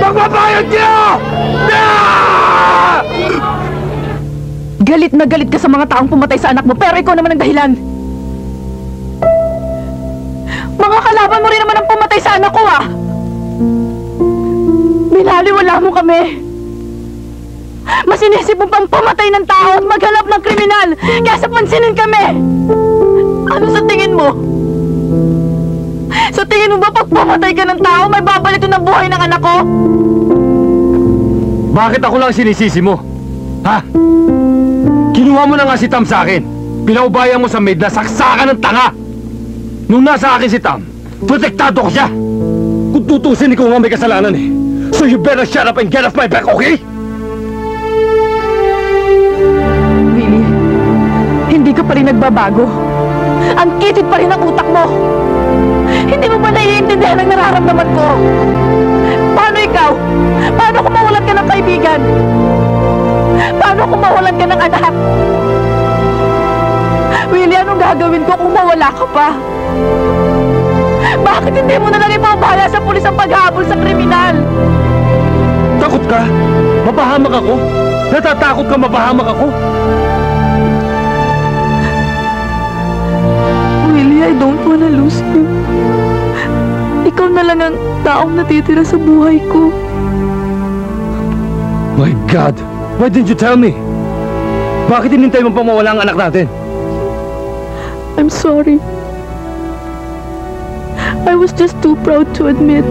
Magbabayad niyo! Galit na galit ka sa mga taong pumatay sa anak mo, pero ikaw naman ang dahilan. Mga kalaban mo rin naman ang pumatay sa anak ko, ah! Binaliwala mo kami. Mas inisip mo pang pumatay ng tao at maghanap ng kriminal kaysa pansinin kami. Ano sa tingin mo? Sa tingin mo ba pag pumatay ka ng tao, may babalito ng buhay ng anak ko? Bakit ako lang sinisisi mo? Ha? Kinuha mo na nga si Tam sa akin. Pinaubayan mo sa maid na saksakan ng tanga. Nung nasa akin si Tam, protektado ko siya. Kung tutusin, ikaw nga may kasalanan eh. So you better shut up and get off my back, okay? Willie, hindi ka pa rin nagbabago. Ang kitid pa rin ang utak mo. Hindi mo ba naiintindihan ang nararamdaman ko? Paano ikaw? Paano kung mawalan ka ng kaibigan? Paano kung mawalan ka ng anak? Willie, anong gagawin ko kung mawala ka pa? Bakit hindi mo na lang ipabaya sa pulis ang paghabol sa kriminal? Takot ka? Mapahamak ako? Natatakot ka mapahamak ako? Willie, I don't wanna lose you. Ikaw na lang ang taong natitira sa buhay ko. My God! Why didn't you tell me? Bakit hinintay mo pa mawala ang anak natin? I'm sorry. I was just too proud to admit